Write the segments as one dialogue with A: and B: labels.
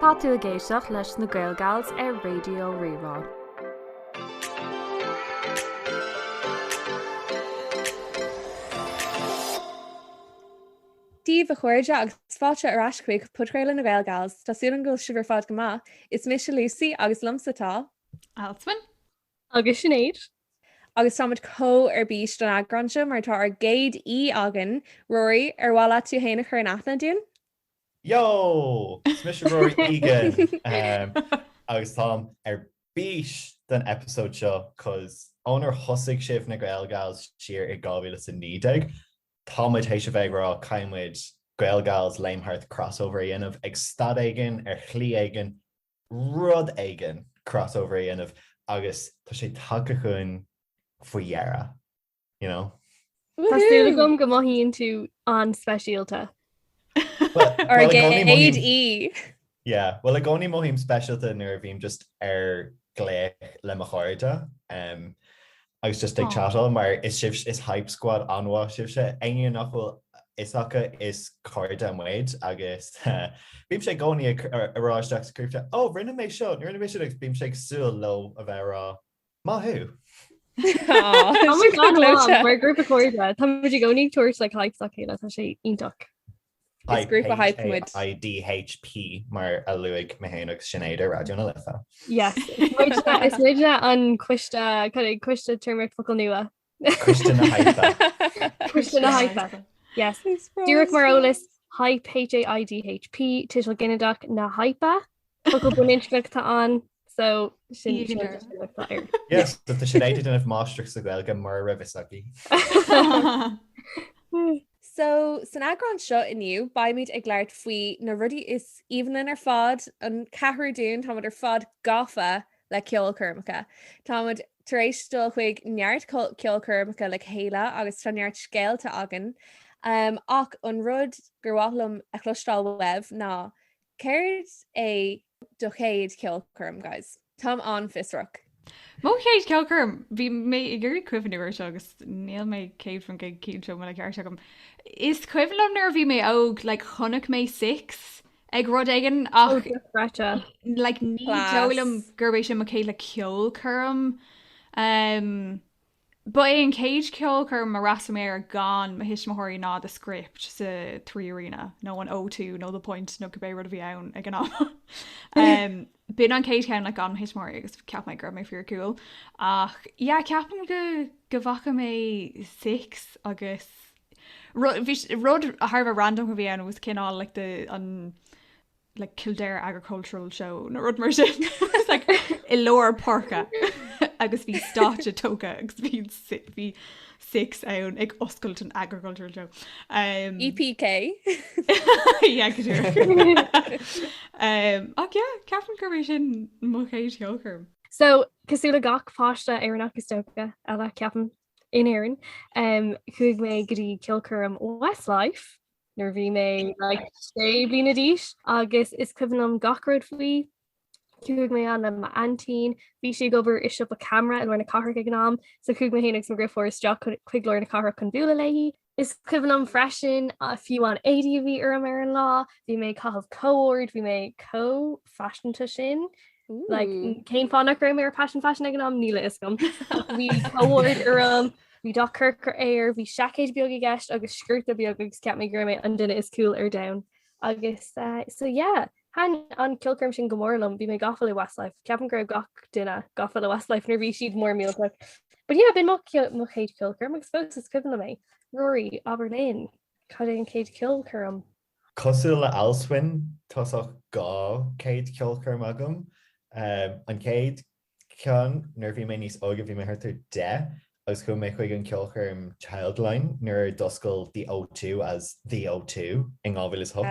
A: Tá tú a géisioach leis na Gaelgals ar Raidió Rí-Rá.
B: Díobh a chuirde agus fáilte ar ascuig Podchraoltóir na Gaelgals, Tásúil an gúil sibhar fád go maith, is mis Lucy agus lumsatá.
C: Alswyn.
D: Agus Sinéad.
B: Agus táid có ar bís don agranse mar tá ar gcéad agan Ruairí ar bhla tú héna chur nachna dún?
E: Yo! Smis Ruairí Egan. Agus tá ar bís den episode seo cos ónar thosaigh sibh na Gaelgals siar i 2019. Táid hééis se bheith rá caiimid Gaelgals Léim Thart crossover dhéanamh ag stad éigean ar chlí éigean rud éigean crossover dhéanamh agus tá sé take chun faoihearra, you know?
D: Tásúla gom go maithíonn tú an speisialta.
B: Ar gcéad.
E: Yeah, well, I gcónaí mohím specialta nuair bhím just ar gléich le mo cháirde. Agus just ag chatal, mar is hype squad anhá sibh se aine nachfuil isacha is cáirde an muid agus bhím sé gcónaí aráisteach scrúte, rinne mé seo, rinne mé seo bhím sé súil lo a bheith rá. Maithú?
D: Oh my god, mar grúpa cóirde. Tá muidir gcónaí tuairt le hypeach chéile tá sé ionach.
B: Is grúpa hypemuid.
E: IDHP mar a luigh mehéanaach Sinéad Raidió Rí-Rá.
D: Yes, is muide an cuiste turmeric focail nua.
E: Cuiste na hype.
D: Cuiste na hype. Yes. Dúireach marolalas hype HAIDHP tiisiil ginneadach na hype. Focail buninteachta an so sin.
E: Yes, that the Sinéad didn't have mástruach sa Gaelga mar ravisaki.
B: So san agran seo inniu, baimid ag leart faoi na rudí is evening ar fad an cethir dún táid ar fad gafa le ceolchoirmeacha. Táid taréis dul chuig neart ceolchoirmeacha le chéile agus tá neart scéalta agan. Ach an rud gur bhlumm a chlustáil webh ná céir é do chéad ceolchoirm, guys. Tá an fisrach.
C: Mó chéad ceolchoirm, bhí mé I ggurí cuimhnú seo agus níl mé céad fan céad seo le ceir seacham. Is cuimhlam nuair bhí mé óg le chonach mé 6 ag rud éigean ach le ní teolalam gurbééis sin cé le ceolchoirm. Ba é an céad ceolchoirm mar rasa mé ar gan ma hiis mothirí ná the script sa tríarena, nó an O2, nó the point, nó go bé rud a bhí ann ag an Bin an céad cean le gan hismór agus ceap mé gur mé fear cool. Ach, ceapan go bhacha mé 6 agus rud a Harbh random go bhí an was cinál like an like Kildare agricultural show na rud mar sin like I lower parka agus bhí státe tóga agus bhí 6 ann ag oscailt an agricultural show.
B: EPK?
E: Yeah, go dtír.
C: Ceapan gur sin mo chéad ceolchoirm.
D: So, cosúla gach fáiste ar an agus tóga eile ceapan in éireann, chuig mé gotí ceolchoirm Westlife, nuair bhí mé sé bliana díos, agus is cuimhnam gachród faoi, chuig mé an ma antín, bhí sé gobar is up a camera an na carra ag gnám, so chuig mé héananig san grifóir chuig leir na carra chun búla leihí. Is cuimhnam freisin a fiú an 80 a bhí ar am ar an lá, bhí mé cahabh cóord, bhí mé co-fashionta sin. Like céim fánach raibh mé ar fashion ag gnám níla is gom. Bhí cóord ar bhí docurcur éir, bhí seacéid beag I gceist agus scrúta beag agus ceap mé gur mé an duine is cool ar down. Agus so yeah, han an ceolchoirm sin gomórlam bhí mé gafa le Westlife. Ceapan gur gach duine gafa le Westlife nar bhí siad mór míl. But yeah, bin mo chéad ceolchoirm agus fós is cuimhna mé. Ruairí, Aberdeen, cad é an céad ceolchoirm?
E: Cosú le Alswyn tosach gá céad ceolchoirm agam. An céad cean nuair bhí mé níos óga bhí mé thuirtar 10 agus chu mé chuig an ceolchoirm Childline nuair doscail the O2 as the O2 in gábhfuil is thug.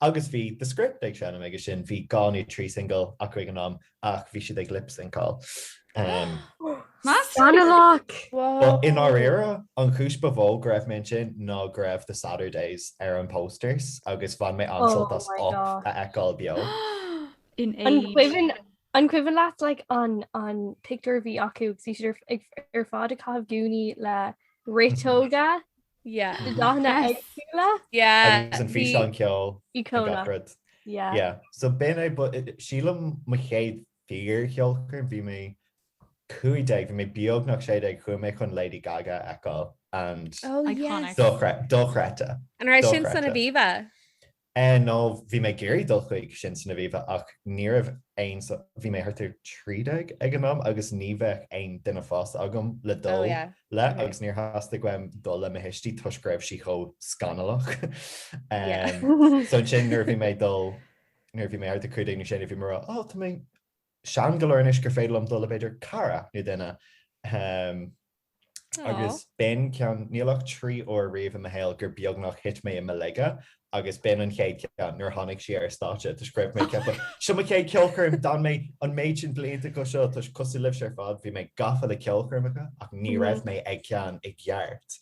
E: Agus bhí the script ag seanna agus sin bhí gáí trí single a chuig an am ach bhí siad ag lip syncáil. In our era, an chúis bhó greibh mé sin ná greibh the Saturdays ar an posters agus bhain mé ansaltas op a eáil beo.
D: An cuimhin leat like an picture bhí acu sí ar fád a chahabh gúní le réitóga
B: Yeah.
D: The dána eagsúla?
B: Yeah.
E: Agus an fís an ceol.
D: Icona.
E: Yeah, so ben sílam mo chéad fír cheolchar bhí mé cuideag bhí mé beagnach séideag chu mé chun Lady Gaga eáil and
B: Oh
C: Iconic.
B: yes.
E: dulchreata.
B: An ra sin sanna bhíh.
E: nó bhí mé géirí dulchuig sin sanna bhíh ach níamh bhí mé hartar trídeag ag an nám agus níomheh ein duine fás agam le dul le agus níor hasasta goim dul le histí tuscraibh si cho scanalach. So sin nuair bhí mé dul nuair bhí mé hartar chuideag nu sin bhí mar tá mé sean goirnis gur féidir am dul a beidir cara nu duine. Agus ben cean nílach trí ó riomh a héil gur beagnach hit mé i leige agus ben an chéad cean nuair tháinig si ar státe tá scraibh mé cepa. Si cé ceolchorm dan mé an méid sin blianta go seo tus cosú libh sé fád bhí mé gafa le ceolchormeacha ach ní raibh mé ag cean ag gheart.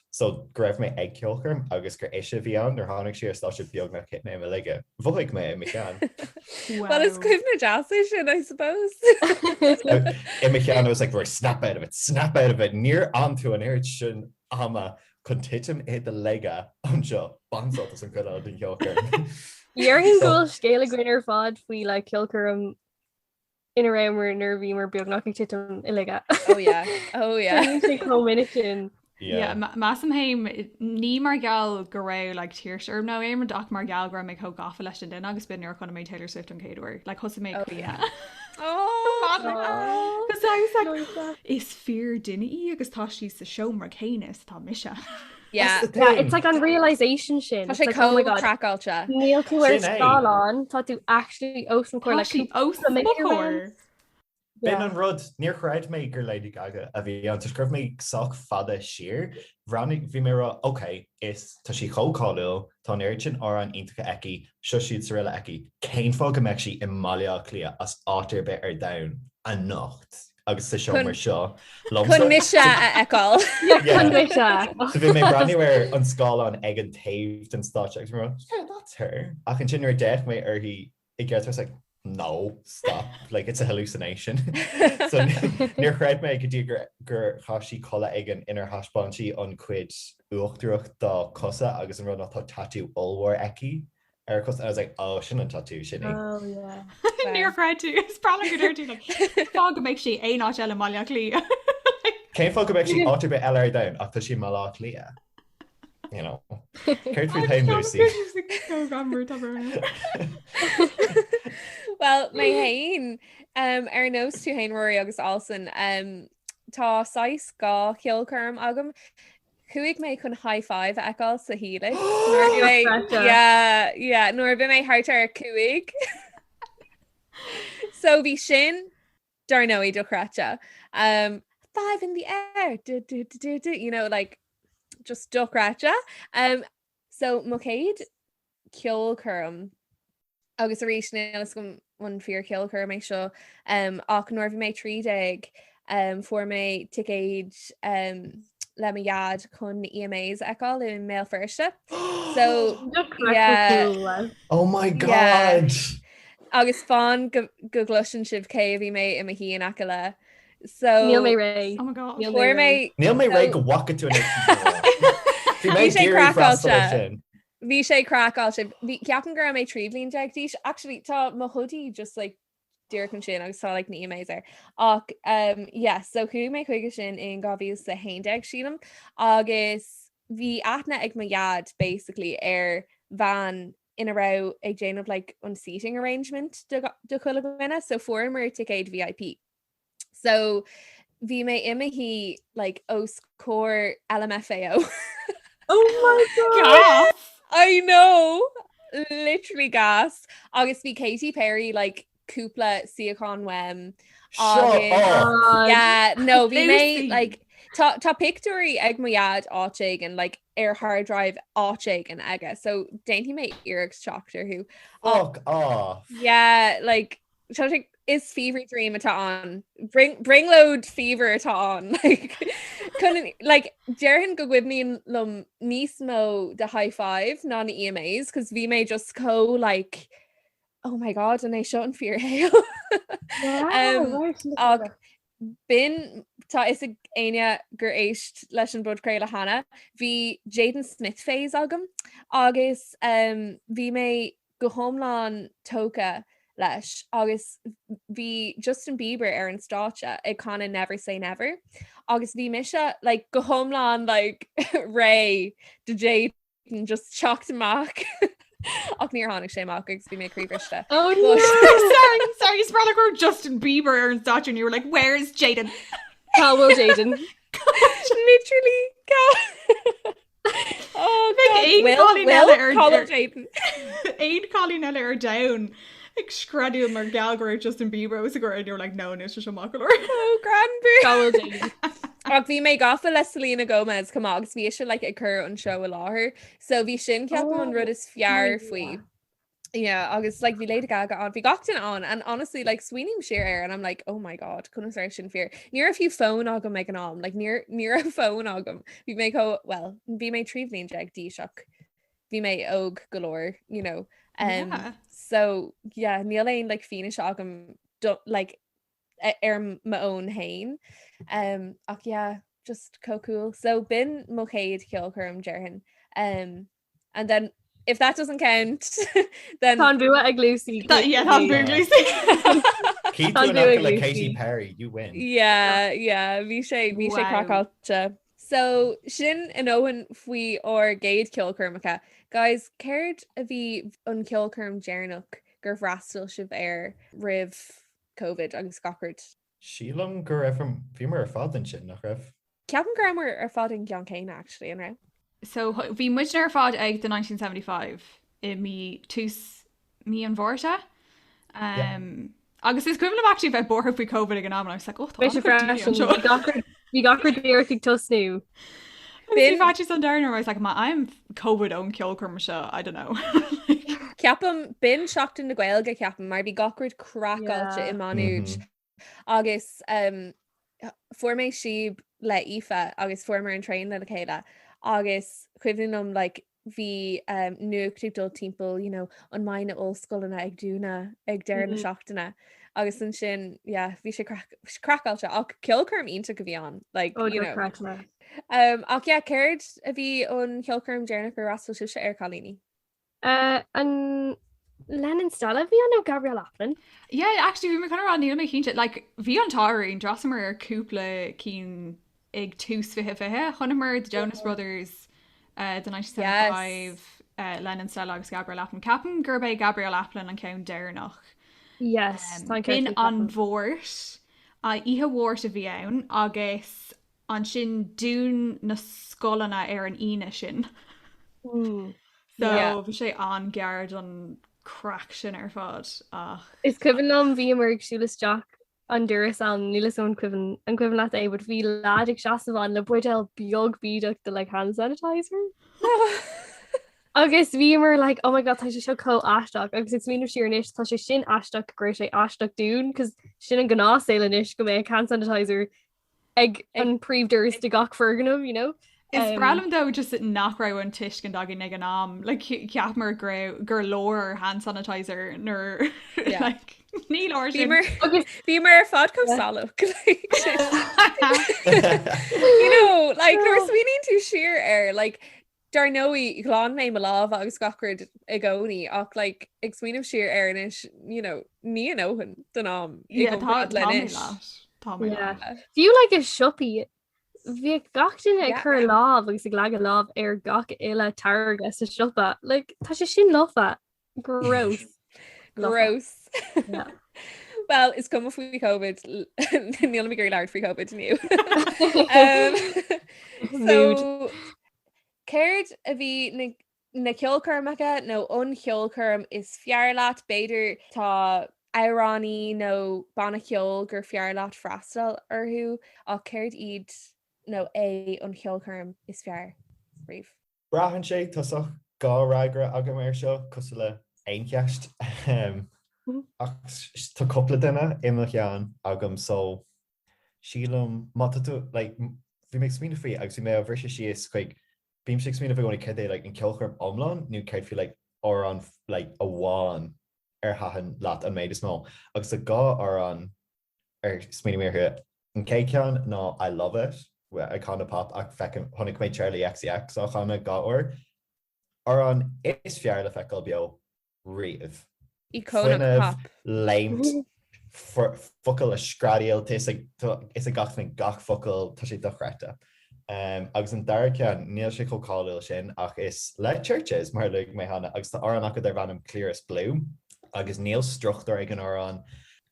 E: So greibh mé ag ceolchorm agus gur éise bhí an nuair tháinig si ar státe beagnach hit mé i leige. Bhuaigh mé i cean.
B: Well, it's cuimh na jazz sin, I suppose.
E: In my chean, I was like, we're snap out of it. Near onto an air sin ama chun titim é de leige an seo bansaltas an chuile den ceolchar.
D: Dhearrán ghfuil scéala gcuinar fád faoi le ceolchar ina raimar nervhí mar beagnach ag titim i leige.
B: Oh yeah.
D: Cominic sin.
C: Yeah, Mass am haim ní mar gal go raibh like tíir nó é mar doc mar gal gra méid gafa leis den agus bin ar chuna mé Taylor Swift an céadúir like hosa mé is fear duine agus tá sí sa show mar chénas tá mise.
B: Yeah,
D: it's like on realization sin.
B: Tá sé co-crackáilte.
D: Níl tú ar stáán tá tú actually os an cuair le
C: ó
E: Ben an rud níor chráid mé gur Lady Gaga a bhí an scrh mé soch fada siir rannig bhí mé ok is tá si choáú tá neir sin á an intacha eici seo siad sa riile eici céim fá go meid si i maiile clia as átar be ar dain a nacht agus sa seo mar seo
B: chun mise a eáil.
E: So bhí mé brandíhar an scála an ag an taobh an státe that's her ach an sin ar deith mé ar hí I guess I was like no, stop. Like, it's a hallucination. So, near chraid me go dtí gur chaisí chola igen inar haspáintí an cuid uachtarach dá cosa agus an rud tá tattoo allwar eki. I was like, oh, sin an tattoo sin.
D: Oh, yeah.
C: Near chraid tú. It's probably good dirty. Like, fá go make she é náit eile maiile clia.
E: Céim fá go make she átar be eile down ach tá sí mala clia. You know. Cairt fú taim Lucy.
B: Well, mé hain ar nós tú hain roií agus Alswyn tá 6 gá ceolchorm agam chuig mé chun high five eáil sa híle nuair bhí mé hartar ar cuaig so bhí sin dar nóí do chráte 5 in the air you know like just do chráte so mo céad ceolchorm agus a rééis gom an fear ceolchar mé seo ach nuair bhí mé 30 for mé ticéid le iad chun EMAs eáil in mail firste so
E: yeah. Oh my god
B: agus fáin go gluisian sibh cé bhí mé i híon acha le so
D: Níl mé ré
C: oh my god
E: Níl mé ré go wacha tú
B: Bhí sé crackáilte. Bhí sé crackáil sé ceapan gur mé tríblin deagtíis actually tá mo hoodie just like dearcan sin agus tá like ní amazing ach so chu mé chuige sin in gábhíos sa haindeag sílam agus bhí aithna ag iad basically ar bhean in a row ag déanamh like an seating arrangement do chuile bhena so former ticéid VIP so bhí mé imihí like os cór LMFAO.
D: Oh my god
B: I know literally gas agus bhí Katy Perry like cúpla siacán wem no bhí mé like tá picturí ag iad áte an like ar hard drive áte an aige so daintí mé iarachs teachtar who like is fever dream atá an bring load fever atá an like dearhan go gcuimhníon lom níos mó de high five ná na EMAs cos bhí mé just like oh my god and é seo an fear hail bin tá is aine gur éist leis an Podchraoladh hana bhí Jaden Smith phase agam agus bhí mé go homláán tóca leis agus bhí Justin Bieber ar an státe ag chuna Never Say Never agus bhí mise like go homláán like Ray de Jade just chocht amach ach níor tháinig sé amach agus bhí mé críomhiste.
D: Oh no.
C: Sorry, it's probably like Justin Bieber or his daughter, and you were like, "Where is Jaden?"
D: How will Jaden?
B: Literally, God. Oh,
C: Like
B: God. Will Jaden.
C: Aid Colleen Ella are down. Like Scradial mar Galgar Justin Bieber was a girl, and you're like, "No, it's just a mockler."
B: Oh, Granby.
D: How will Jaden?
B: Ach bhí mé gafa le Selena Gomez cum agus bhí sin like a cur an show a láthair, so bhí sin ceapam an rud is fearr faoi. Yeah, agus like bhí Lady Gaga on, bhí gatain on, and honestly like sweening sheer air, and I'm like, oh my god, couldn't start sin fear. Near a few phone agam meg an am, like near a phone agam. Bhí mé go well, bhí mé tríomhlín jag díseach. Bhí mé óg galore, you know.
C: Yeah.
B: So yeah, níl aon like finish agam like my own hain. Ach yeah, just cool. So bin mo chéad ceolchoirm dearhan. And then if that doesn't count, then
D: Tá bua ag Lucy.
C: Yeah, Tom Lucy.
E: Keep doing up like Katy Perry, you win.
B: Yeah, bhí sé crackáilte. So sin in óhan faoi or gcéad ceolchoirmeacha. Guys, céird a bhí an ceolchoirm dearnach gur bhrastal sibh ar ribh COVID agus scacard.
E: Sílam gur bhí mar ar fád an sin nach raibh.
B: Ceapan grammar ar fád in John Céine actually, an ra.
C: So bhí muid ar fád ag the 1975 I mí tús mí an bhórte. Agus is cuimna actually bheith bortha faoi COVID ag an am, I was like, oh,
D: Bhí gachar déirigh tosnú.
C: Bin matches on Darner, I was like, I'm COVID own ceolchoirmeacha, I don't know.
B: Ceapam bin seacht in na Gaelga ceapam mar bhí gachard crackáilte I manúid. Agus formé sib le Aoife agus formar an train le chéile. Agus cuimhnum like bhí nuachtrúdul timppel, you know, an maine óscoilna ag dúna ag deir na seachtainna. Agus an sin, yeah, bhí sé crackáilte ach ceolchoirm ionta go bhí an, like, you know. Ach yeah, céird a bhí an ceolchoirm dearnach gur rastal siúise ar Chalíní.
D: An Lenin Stella bhí an Gabriel Laplan.
C: Yeah, actually bhí mar kind of ran níl mé cínte, like bhí an táirín drasamar ar cúpla cín ag tús fithe chunamar the Jonas Brothers the 1975 Lenin Stella agus Gabriel Laplan. Capan gurbé Gabriel Laplan an cén dearnach.
D: Yes,
C: bin an bhórt a ihe bhórt a bhí ann agus an sin dún na scolanna ar an ine sin. So bhí sé an geard an crack sin ar fád.
D: Is cuimhin am bhí mar agsúlas Jack an duras an nílas ón cuimhin an cuimhin leat é, bud bhí lád ag seasamháin le buidil beag bídeach de like hand sanitizer. Agus bhí mar like, oh my god, tá sé seo có aisteach, agus it's míú siar inis tá sé sin aisteach gur sé aisteach dún, cos sin an gnásil inis go mé hand sanitizer ag an príomhdurs de gach ferganm, you know?
C: Is bralam though just nach ra an tiis gan dagin ag an am, like ceap mar gur lór hand sanitizer nor like níl or
B: bhí mar fád com salach. You know, like nor sweening tú siar ar like dar nóí glán mé me láh agus gacard I gcóí ach like ag swinmh siar ar inis, you know, ní an óhan den am lenis.
D: Fiú like a siopí bhí gatain ag chur láh agus ag leagad láh ar gach eile targa sa siopa, like tá sé sin lofa gross.
B: Yeah. Well, is cum faoi COVID níl mé gur leir faoi COVID nniu. So céird a bhí na ceolchoirmeacha nó ón ceolchoirm is fearr leat beidir tá éireánní nó banna ceol gur fearr leat freastal orthú ach céird iad nó é ón ceolchoirm is fearr riomh.
E: Brahan sé tosach gá ragra agam mar seo cos le aonceast. Tá coppla duine imime cheann agam so sílam mata tú like bhí mé smína faoi agus mé bhrisise si is chuig bím 6 mí bhna cedé like an ceolchoirm omláin nú ceid fi like or an like a bháin ar hahan leat an méid is mó agus a gá ar an ar smína mé an cé ceann ná I love it where I canna pop ach fecin tháinig mé Charlie XCX á chana gá or an is fearr le feicil beo riamh.
B: Icónach pop.
E: Léimt focail a scradial is a gachna gach focail tá sé dochreachta. Agus an dar cean níl sé choáil sin ach is le churches mar le mé hána agus tá áach ar bhanam clearas blue agus níl struchttar ag an árán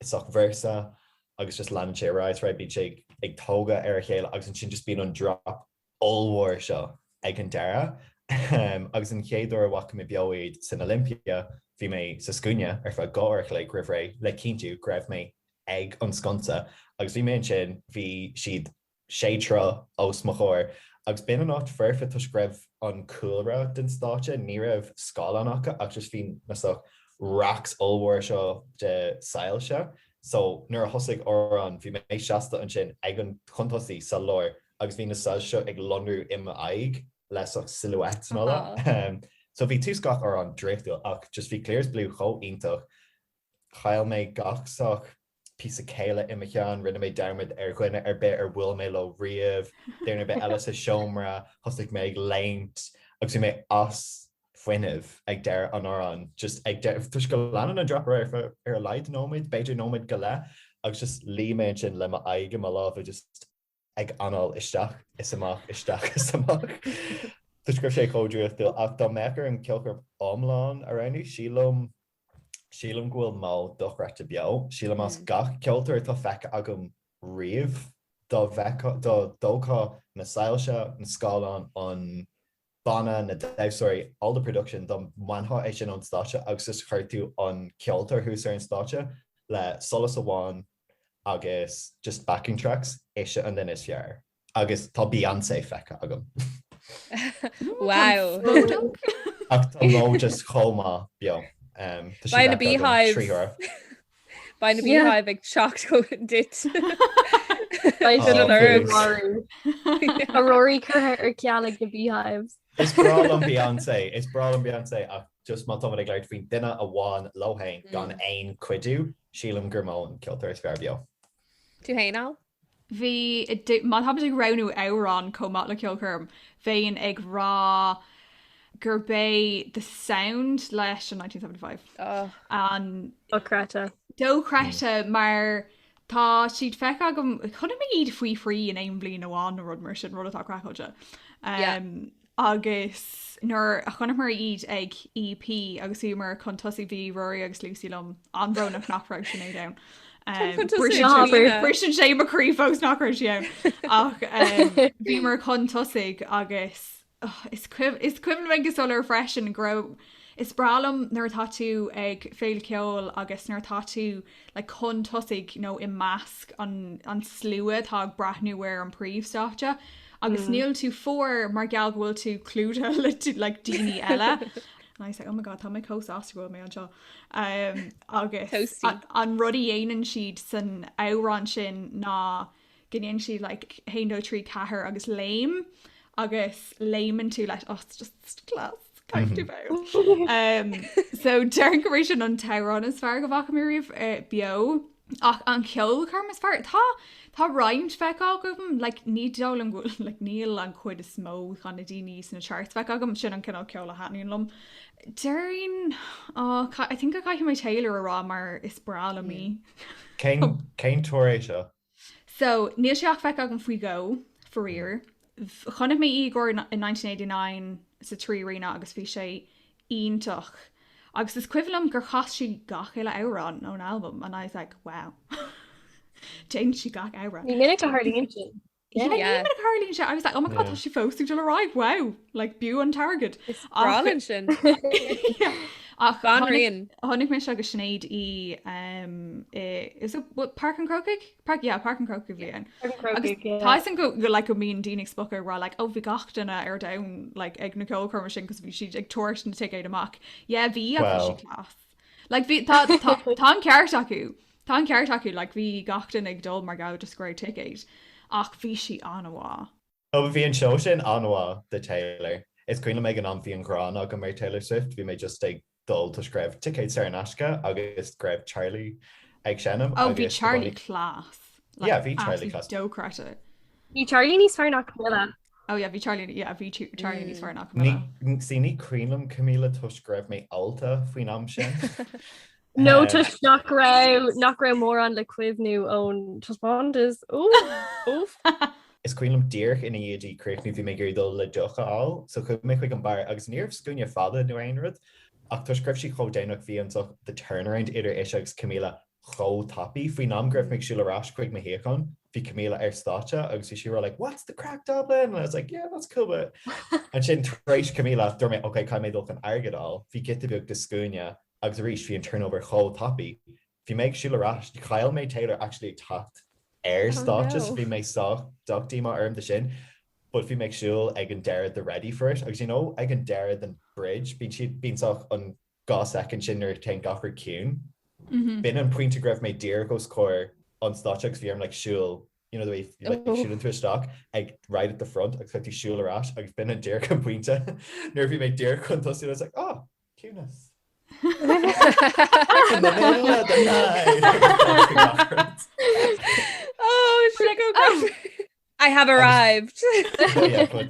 E: isach versa agus just land sé ráis ra bí sé ag tóga ar a chéile agus an sin just bíon an drop allhhar seo ag an deire agus an chéadú wa mé beid san Olympia bhí mé sa scúne ar fe gáir le gribh ré le cinú greibh mé ag an sconsa agus bhí mé sin bhí siad sétra os mo chóir agus bin an áit fearfa tu greibh an coolra den státe ní raibh scálanácha ach just bhí nasach racks allhhar seo de saoil se so nuair a thosaigh órán bhí mé seasta an sin ag an chuntasaí sa leir agus bhí na saoil seo ag lonú im aig leis silhouette nóla so bhí túscach ar an dréchtúil ach just bhí clears blú cho ítach chail mé gachsach pí a céile imimeán rinne mé damid ar chuine ar bit ar bhfuil mé le riamh déirna bit eile sa siomra thosaigh mé ag léimt agus mé as foiineh ag deir an árán just ag tuis go lean an drop ar a leid nóid beidir nóid go le agus just líméid sin le aige má láh just ag anál isteach is amach isteach is amach. Tuisgur sé códriúil ach dá mechar an ceolchar omláin a ranú sílam ghfuil má dochreachta beo sílam as gach ceoltar tá feice agam riamh dócha na saoilse na scáán an banna na dehsóirí all the production dá mantha é sin an státe agus is chuirtú an ceoltar hús ar an státe le solas amháin agus just backing tracks éise an den is fearr agus tá Beyoncé feice agam.
B: Wow.
E: Ach tá nó just chomá beo.
B: By the beehive. By the beehive ag shocked go dit.
D: By the Rory cur ar cealag the beehives.
E: It's brawl on Beyoncé ach just má ag leir faoin duine a bháin lohain gan aon cuidú sílam gurmón ceoltar is fearr beo.
B: Tú héá?
C: Bhí má hab ag ranú árán comá le ceolcurm féin ag rá gur bé the sound leis in 1975 an dócreta mar tá siad feice agam chuna mé iad faoi in éon blion amháin rud mar sin rud atá cracóide agus nuair a chuna mar iad ag EP agusú mar chun tosaí bhí roií agus lúsílam anrónach nachrá sin é da. Brisin sé marí fós nachir sé ach bhí mar chun tosaigh agus is cuimn agus solar freisin gro is bralam nuair tatú ag féil ceol agus nuair tatú le chun tosaigh nó i measc an slua tá brathnúir an príomhstáte agus níl tú fór mar geall bhfuil tú clúta le daoine eile. And I was like, oh my god, tá mé cos asúil mé anseo agus an rudí dhéanaan siad san árán sin ná gnéonn siad like 1 2 3 4 agus léim agus léimann tú leis just class caiimh tú beh. So dearéis sin an terán is fearr go bhacha riamh bio ach an ceolchorm is fearr tá roimh feicá gom le ní dálam go le níl an chuid is smó gan na daoine san na charts feicá agam sin an cinál ceol a haíon lom. Daring I think I caiith my Taylor a rá mar is brala mí.
E: Céin tuéis seo.
C: So níl seach feic agam faoi go fearr. Chunah mé ígóir in 1989 sa trírína agus bhí sé ionintach. Agus is cuilumm gur chas si gach eile árán ón album and I was like, wow. Jane si gach árán.
D: Ní minic a Harlíonn sin.
C: Yeah. I was like, oh my god, she fóstig to arrive. Wow, like bu on target.
B: Bralin sin.
C: Honnig me agus Sinéad is it what Park and Croquig? Park and Croquig bhíon. Tá go like go mín Deannig Spucker ra like oh bhí gachtainna ar down like ag na ceolchorm sin cos bhí si ag tuairt na ticket amach. Yeah, bhí a si class. Like bhí tá ceart acu like bhí gachtain ag dul mar gá just great ticket. Ach bhí si anhá.
E: Oh, bhí an show sin anhá de Taylor. Is cuioine méid an bhí an grán a go mé Taylor Swift, bhí mé just ag dul to scraibh ticket Sarah Nashka agus scraibh Charlie ag Shannon.
C: Oh, bhí Charlie class.
E: Yeah, bhí Charlie class.
C: Dócrata.
D: Bhí Charlie níos fearr nach mila.
C: Oh yeah, bhí Charlie níos fear nach
E: Sí ní crílam Camila tuis greibh mé alta faoin am sin.
D: No tuis nach ra mór an le cuimhnú ón tuspáint is oof.
E: Is cuilam díirch ina iadí cruichnú bhí mé gur dul le ducha á, so chu mé chuig an bar agus níomh scúne fada nó aonrad. Ach tuis greibh si chodéanach bhí an the turnaround idir is agus Camila cho tapí faoin am greibh méid siúlarás chuig na héachan. Bhí Camila státe agus she were like, what's the crack, Dublin? And I was like, yeah, that's cool. And sin treéis Camila dúir mé, okay, cai mé dul an airgadál. Bhí gite beag de scúne agus ríis bhí an turnover cho tapí. Bhí méid siúlarás, Kyle méid Taylor actually tacht státe bhí méid soach dogtíma arm de sin, but bhí méid siúil ag an dead the ready for it. Agus ag an dead an bridge, bín soach an gá second sin ar ten gachar cún. Bin an pointe greibh méid dear goes core on Starchucks VM like shul, you know the way you like shoot into a stock, like right at the front, except you shul or ash. I've been a deer computer. Nervy made deer contest. I was like, oh, cuteness. In the middle of the night.
B: Oh, should I go? I have arrived.
E: Yeah, but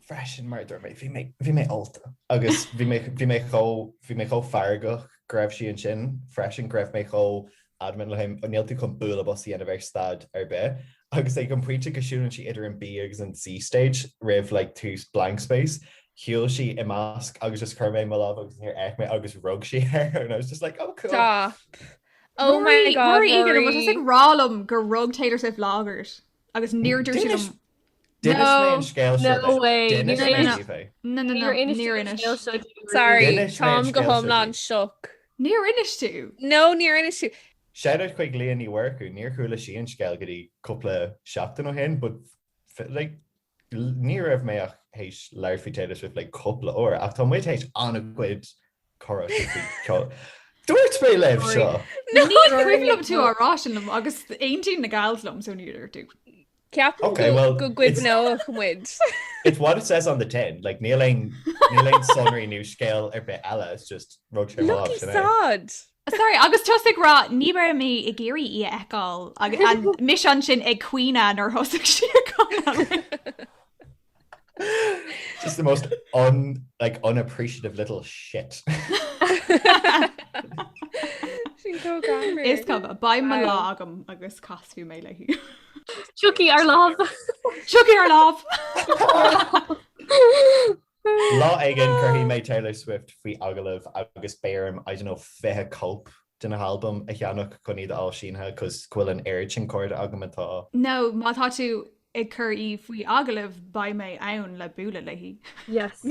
E: fresh and murder, mate. Vi me alta. August vi me go fargo. Grab she and shin fresh and grab me go. Admin le him níl tú chun búla bosí ana bheith stad ar be. Agus é go príte go siúlann si idir an B agus an C stage rih like tú blank space. Hiúil si I másc agus just chur mé lá agus níor ag mé agus rug si hair and I was just like, oh cool.
B: Stop. Oh my god.
C: Rory. Ag rálum gur rug Taylor Swift lágars agus níorúir si them.
E: Dennis mé an scéil
D: No way.
E: Dennis mé
C: No, níor inis.
B: Sorry, Tom go homlan shook.
C: Níor inis tú?
B: No, níor inis tú.
E: Shout out chuig léon ní workú, níor chuúla sí an scéil goí cúpla seachtain ó hen, but like ní raibh mé ach hééis leir fi Taylor Swift like cúpla ó ach tá muid hééis anna gcuid chora dúirt mé leh seo.
C: Ní cuilumm tú áráisinom agus aontín na Gaelslum so níidir tú.
B: Ceap go gcuid nó a chmuid.
E: It's what it says on the tin, like níl sonraí new scale ar bit eile, it's just rug sé má.
B: Lucky sod.
C: Sorry, agus tosig rá ní bar mé I géirí I eáil an mis an sin ag cuioine nar thosaigh si
E: Just the most unappreciative little shit.
C: Is cofa, ba me lá agam agus casfiú mé le hiú.
D: Chucky our love.
C: Chucky our love.
E: Lá aigen chuhí mé Taylor Swift faoi agalah agus béarm I don't know fethe cope den album a cheannach chun iad á sínhe cos cuil an air sin cóir agamatá.
C: No, mátá tú ag chur í faoi agalah ba mé ann le búla le hí.
D: Yes.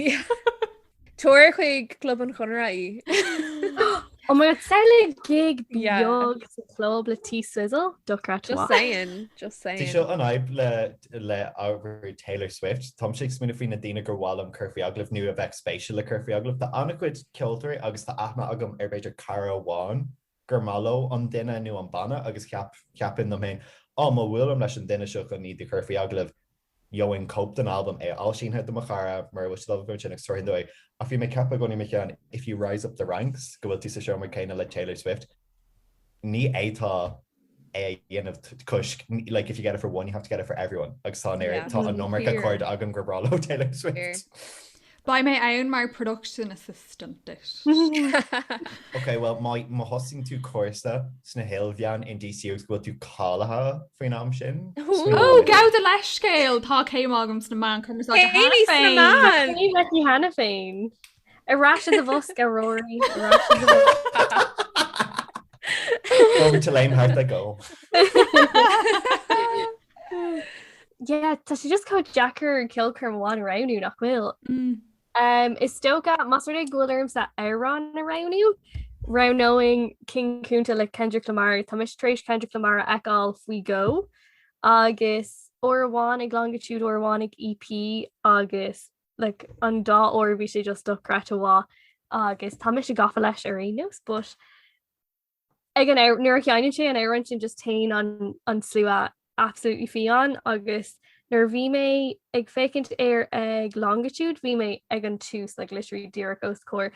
B: Tuair chuig club an chunraí.
D: Oh my god, selling gig beag sa club le T-Swizzle Ducrat.
B: Just saying.
E: Tí seo an aib le ábhar Taylor Swift, Tom Shakes muna faoin na dtíine gur bhálam curfií aglah nu a bheith spéisial le curfií aglah, Tá anna cuid ceoltóir agus tá aithna agam ar beidir cara bháin gur málo an duine nu an banna agus ceapan na mé má bhfuilm leis an duine seo go ní de curfií aglah Join cope an album all seen had the Machara mar was love go story do a fi me cap goni me if you rise up the ranks go to show me kind of like Taylor Swift ni aita a of kush like if you get it for one you have to get it for everyone like saw near a number chord agam grabralo Taylor Swift
C: By my own my production assistant
E: Okay well my hosting to Corsa sna Hilvian in DCUs go to Callaha for am sin
C: Oh go the leis scale tá céimagam sna man comes like
D: Hannah Fain a rash of the Vosca Rory
E: Over to Léim Thart I go
D: Yeah tá she just called Jacker Kilcrum one around you nach will is still got mustard glitterms that Iran around you round knowing King Kunta like Kendrick Lamar Thomas Trace Kendrick Lamar ekal we go August or one longitude or one EP August like on dot or we should just duck gratawa August Thomas gofalesh arenas but again neurokianache and Iran just tain on slua absolutely fion August Nor bhí mé ag fécinint ar ag longitude bhí mé ag an tús like literally dear ghost core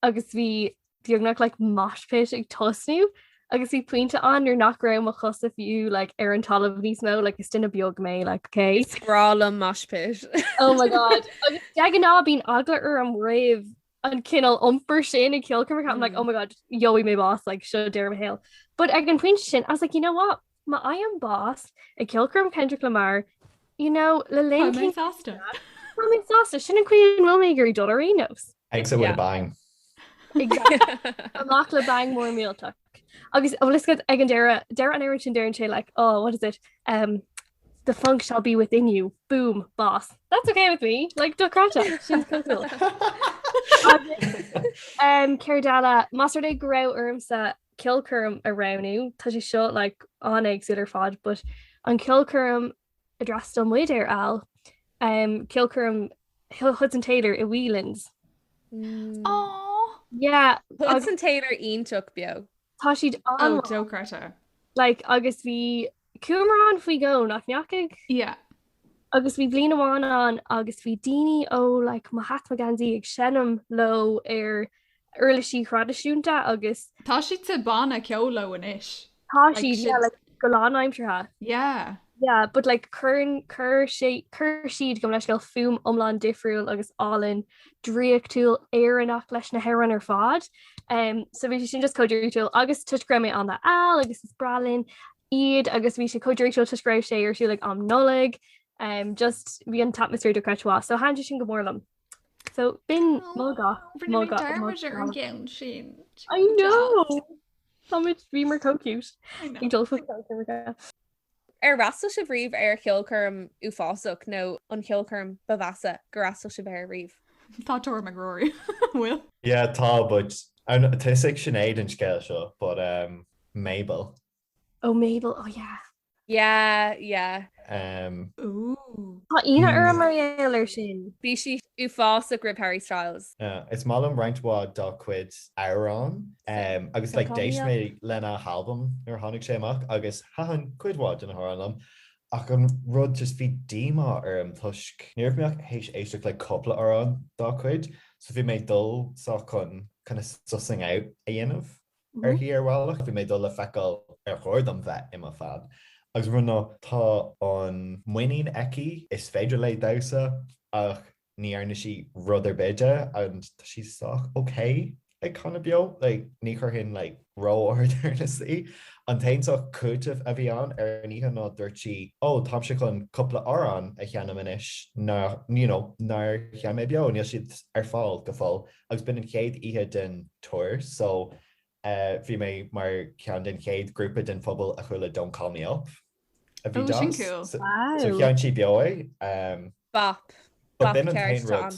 D: agus bhí diagnach like mosh pit ag tosnú agus bhí puinte an ar nach raibh a chus a fiú like ar an talamh níos mó like is duine beag mé like okay.
B: Scrála mosh pit.
D: Oh my god. Agus deag ná bín agla ar an raibh an cinnal umpur sin and ceolchoirmeacha. I'm like, oh my god, yoey my boss, like should dare hail. But ag an puinte sin, I was like, you know what? I am boss a ceolchoirm Kendrick Lamar, you know, le Léim
C: Thart.
D: I'm exhausted. Shouldn't Queen will make your dollarinos.
E: Eagsa with a bang.
D: Exactly. Amach le bang more meal tuck. Agus let's get ag an Dara an Ericsson Darren Shay like, oh, what is it? The funk shall be within you. Boom, boss. That's okay with me. Like Docrata. She's cool. Cerdala, Master de Grow Urmsa Ceolchoirm around tá sé seo like an exit fod, but an Ceolchoirm addressed on with al Ceolchoirm Hudson Taylor I Whelands.
C: Oh
D: yeah,
B: Hudson Taylor Ian took bio.
D: Tá siad
C: oh Docrata.
D: like agus bhí cumrán faoi go nach neacig.
C: Yeah.
D: Agus bhí bliana amháin an agus bhí daoine ó like mahatma Gandhi ag senam lo ar urlaisí chradisiúnta agus
C: Tá siad sa banna ceoló in ish.
D: tá
C: Like,
D: siad yeah, like go láimtreha.
C: Yeah.
D: Yeah, but like cur siad gom leis gal fum omlan difriúil agus álinn dríoch túil éannach leis na heran ar fád. So bhí sin just codúil agus tuisgramé an al agus is bralinn iad agus bhí sé codúil tuisgraibh sé ar siú like am nolig. Just bhí an tapmistr do creitá, so han sin go mórlam. So bin móga. I know. Táid bhí mar co cute. Ag dul fa.
B: Rastal se bhríomh ar ceolchoirm ú fásach nó an ceolchoirm bavasa go rastal se bheith riomh.
C: Tá tor me Rory. Will.
E: Yeah, tá, but tuigh Sinéad an scéil seo, but Mabel.
D: Oh, Mabel. Oh, yeah.
B: Yeah.
C: Ooh.
D: Tá ina ar mar sin.
B: Bhí si ú fásach rib Harry Styles.
E: Is mal an reinintá dá cuid árán agus le dééis mé lena halbam ar tháinig sé amach agus hahan cuidháid in thlam ach an rud just bhí díma ar an tuisc níorhmeach hééis éisteach le coppla árán dá cuid, so bhí mé dul sa chun kind of sussing out a dhéanamh ar hí ar bhach, bhí mé dul le feicáil ar chuir an bheith im a fad. Agus runna tá an muoín eici is féidir le dasa ach ní arna si rudidir beide and si soach okay ag chuna bio like ní chu hin like ró order sí an taintach cuatamh a bhí an ar níthe ná dúirt si ó tá se chun coppla árán a cheanam inis nar chean mé bio níl siad ar fáil go fáil agus bin an chéad ihe den tour so bhí mé mar cean den chéad grúpa den phobal a chuile don't call me up a bhí
C: cool.
E: so cean si beoi
B: Bop.
E: But bin an tain rud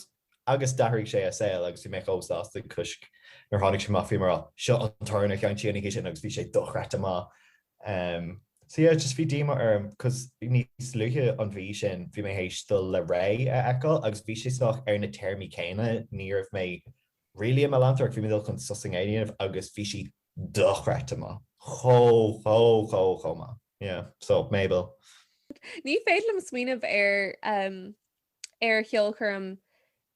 E: agus dathraigh sé a saoil agus bhí mé óstás den cusc nar tháinig sé má fí mar seo an tarna cean tíana sin agus bhí sé dochreta má. So yeah, just bhí díma cos níos luúthe an bhí sin bhí mé hééis do le ré a eáil agus bhí sé nach ar na termí céine níorh mé rilí am landach bhí mé chun sussingéanamh agus bhí si dochreta má. Cho má. Yeah, so Mabel.
B: Ní féadlam smuoineh ar ceolchoirm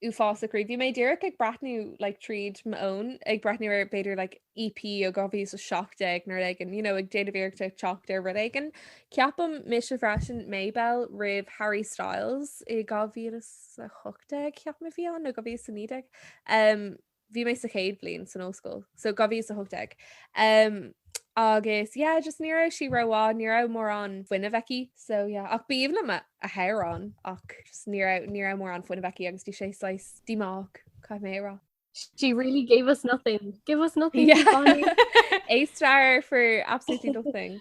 B: ú fásach rí. Bhí mé deireach ag brathnú like tríd my own ag brathnú ar beidir like EP ó gohí so seachteag nar ag an ag déadhíirte teach ar rud ag an ceapam mis a bhreisin Mabel rih Harry Styles I gohí a chuteag ceap me bhí an nó gohí san nídeag. Bhí mé sa chéad blion san óscoil, so gohí a chuteag. Agus just ní si roiá ní mór an fuineheici, so ach bíomh a hairán ach ní mór an fuineheici agus tí sé sais díach cai mérá.
D: She really gave us nothing. Give us nothing.
B: A star for absolutely nothing.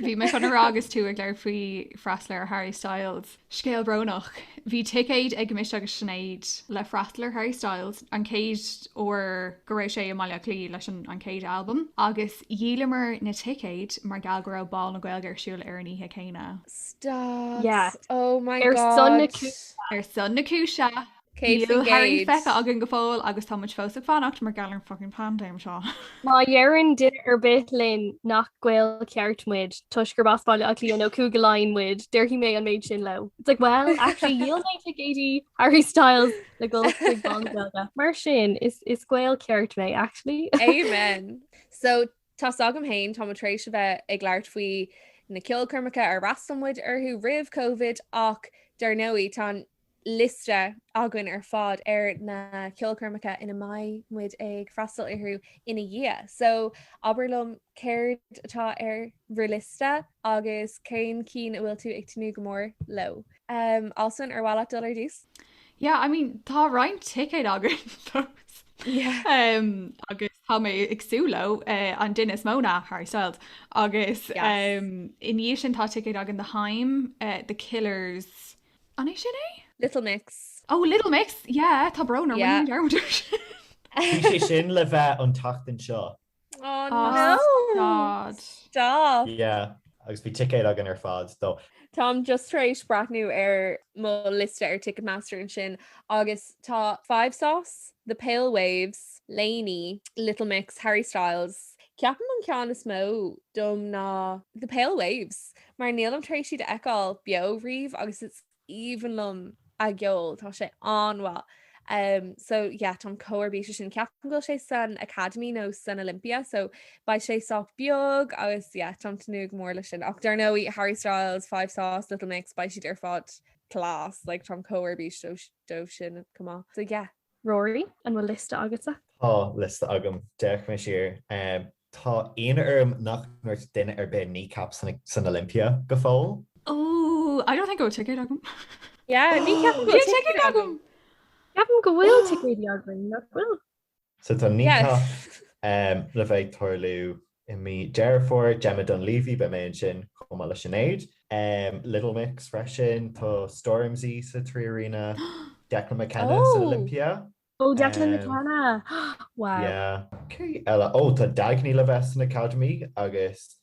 C: Bhí me chun agus tú ag leir faoi freisleir Harry Styles. Scéal brnach. Bhí ticéid ag mis agus Sinéad le freisleir Harry Styles an céad ó go raibh sé maiile clí leis an céad album. Agus dílamar na ticéid mar gal go raibh ball na Gaelgar siúil ar an ihe céine.
B: Stop.
D: Yeah.
B: Oh my
D: God.
C: Ar son na cúise. Harry fecha agan go fáil agus tá fósa fannacht mar galar fucking pandéim seo.
D: Má dhearann duine ar bit linn nach ghfuil ceartmuid tuisgur basáile a líon ó cúgaláin muid, deirhí mé an méid sin le. It's like, well, actually, you'll make like Harry Styles le go big bang mar sin is ghail ceart mé, actually.
B: Amen. So Tá agam hain tá trééis bheith ag gglaart faoi na ceolchoirmeacha ar rastammuid arthú rih COVID ach dar nóí tá liste agan ar fád ar na ceolchoirmeacha ina maiid ag freistal arthú ina dhé. So aberlum céird atá ar rilista agus céin cín a bhfuil tú ag tinú go mór lo. Alswyn ar bhla dul dús?
C: Yeah, I mean, tá roimh ticket agan agus tá mé agsúló an duine móna Harseld agus iníos sin tá ticket agan the Haim, the Killers an é sin é?
B: Little Mix.
C: Oh, Little Mix, yeah, tá brona
E: sé sin le bheith an tatan seo.
B: Oh no! Stop!
E: Yeah, agus bhí ticket agan ar fád dó.
B: Tom just trééis brathnú ar mó liste ar Ticketmaster an sin agus tá 5 Sauce, The Pale Waves, Léim, Little Mix, Harry Styles. Ceapan an cean is mó dom ná The Pale Waves, mar níl am trééis siad eáil bio riomh agus it's even lum a geol tá sé anha. So yeah, Tom coirbí sin ceapan go sé san Academy nó san Olympia, so ba sé soft beag agus yeah, Tom tanúg mór lei sin. Ach dar nóí Harry Styles, 5 Sauce, Little Mix, ba siad ar fád class, like Tom coirbí dóh sin cumá. So yeah.
D: Roirí an bhfuil lista agatsa?
E: Tá lista agam deich mé siar. Tá aon nach nuirt duine ar ben kneecap san Olympia go fáil.
C: Oh, I don't think I would ticket agam.
B: Yeah, ní ceapan go ticket agam.
D: Ceapan go bhfuil ticket agan nach bhfuil.
E: So tá kneecap le bheith toirliú I mi Dearfór Gemma Dunleavy be mé sin Chomá le Sinéad. Little Mix freisin tá Stormzy sa trí arena, Declan McKenna sa Olympia.
D: Oh, Declan McKenna. Wow.
E: Yeah. Okay. Tá Dagny le bheith san Academy agus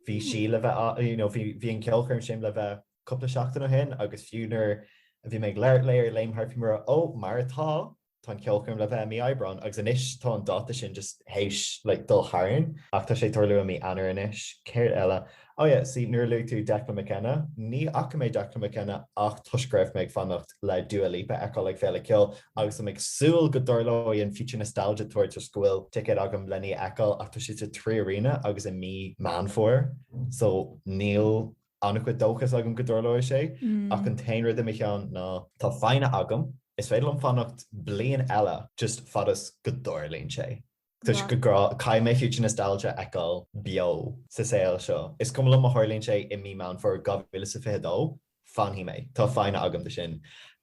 E: bhí si le bheith, bhí an ceolchoirm sin le bheith cúpla seachtain hen agus fiúnar a bhí méid léir Léim Thart mar mar atá tá ceolchoirm le bheith mí Ebron agus inis tá an dáta sin just héis le dul háann ach tá sé tuairliú a mí anar inis céir eile. Sí nuair luú tú Declan McKenna, ní acha méid Declan McKenna ach tuiscraibh méid fannacht le Dua Lipa eá le féile ceol agus am ag súil go dúirlóí an feature nostalgia tuair tar scoil ticket agam lení eáil ach tá si sa trí arena agus i mí man fór, so níl annachcuid dóchas agam go dúirlóir sé ach an tainre de michan ná tá fáine agam, is féidir an fannacht blian eile just fadas go dúirlíonn sé. Tuis go cai mé future nostalgia eáil bio sa saoil seo. Is cum le mothirlíonn sé I mí man for gabhile sa fidó fanhí mé, tá fáine agam de sin.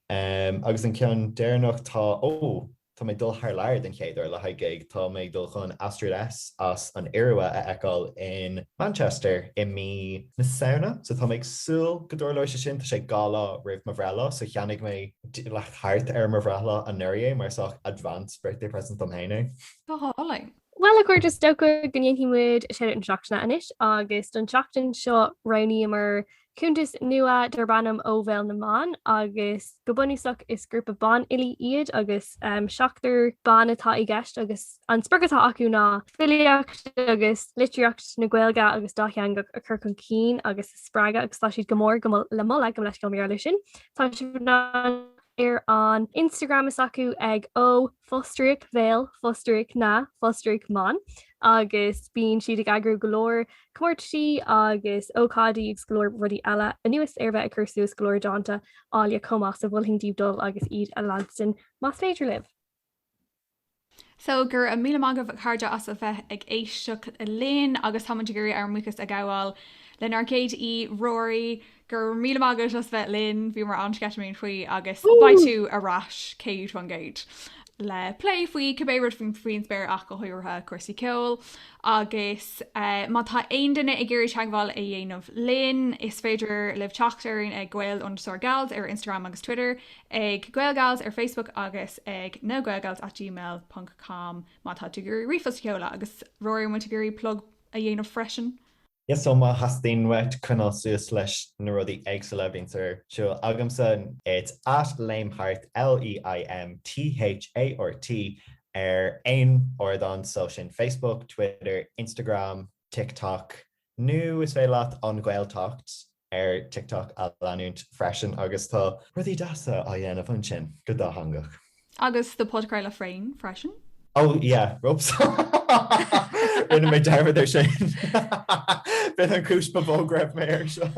E: Agus an cean déirnach tá mé dul thar leir den chéidir le haigéig tá mé dul chun Astrid S as an iirwa a eáil in Manchester I mí na saona, so tá méid súil go dúirlóir sé sin tá sé gala roimh marhreala, so cheannig mé le thart ar marhreala an nuiré mar soach advanced birthday present am héine.
C: Tááling.
D: Well, chuir just stocha gnéhímuid sé an seachna inis agus don seachtain seo roiní mar cúntas nua darbannam ó bhil na man agus go bunúsach is grúpa ban ilí iad agus seachtar ban atá I gceist agus an spurgatá acu ná filiacht agus litreacht na Gaelga agus dácheang a chur chun cín agus sppraga agus tá siad go mór go le mola go leis go mé lei sin. Tá si ar an Instagram is acu ag ó fostric bhéil fostric na fostric man agus bíon siad ag agrú golóir cuairtí agus ócádaí ag glóir rudí eile a nuas ar bheith a cursús glóir dáanta ália comás a bhfuilhín díobdul agus iad a Lanston más féidir libh.
C: So gur a míle agah cardide as a bheith ag éisteach a léin agus hamangurí ar muchas a gaháil le arcéid I Roirí gur míle agus as bheith linn bhí mar ansceisiún faoi agus baitú arás céad fan géid. Le play faoi cabbéir fan faoin spéir ach go thuirtha cuasaí ceol agus má tá aon duine I ggéirí teagháil a dhéanamh linn is féidir libh teachtar ag Gaelgals ar Instagram agus Twitter ag Gaelgals ar Facebook agus ag nogaelgals@gmail.com má tá tú gurí rifos ceola agus roiir mu gurí plug a dhéanamh freisin.
E: Yes, so má hastín wet canal suas leis na rudí éagsúla bhíonn seo agamsa it's @Léim Thart LEIMTHART ar aon ordan so sin Facebook, Twitter, Instagram, TikTok. Nu is fé leat an Gaeltacht ar TikTok a leanúint freisin agus tá rudí dasa a dhéanamh an sin go dá hangach.
C: Agus the Podchraoladh freisin freisin?
E: Oh yeah, ropes. rinne mé dearbh ar sin bin an cispa bógrah mé ar seo.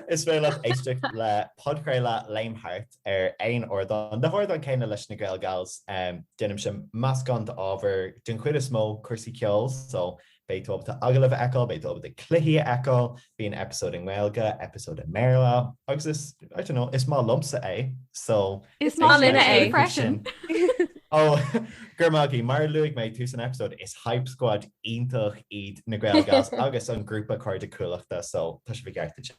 E: Is fé le éisteach le Podchraoladh Léim Thart ar aon ordan. De bhir an céine leis na Gaelgals dunim sin meascán t-ábhar den chuid is mó cuasaí ceols, so béitób tá agalah eáil, béitób de cluichí eáil, bhí an episód in Gaelga, episód in Méarla, agus is má lumsa é, so
C: Is má
B: lena é.
C: impression.
E: Gur mágaí mar luigh méid tú an episód is hype squad ionintach iad na Gaelgals agus an grúpa chuirde coolachta, so tá sé bhí gceartta si.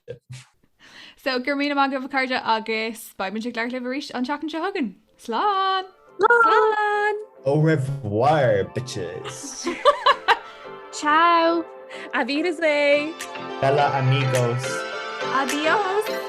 C: So gur mí am go bhcarde agus baimid se leir leéis an teachan se hagan. Slán!
B: Slán!
E: Au revoir, bitches!
D: Ciao!
B: A Vidas Way!
E: Bella amigos!
C: Adios!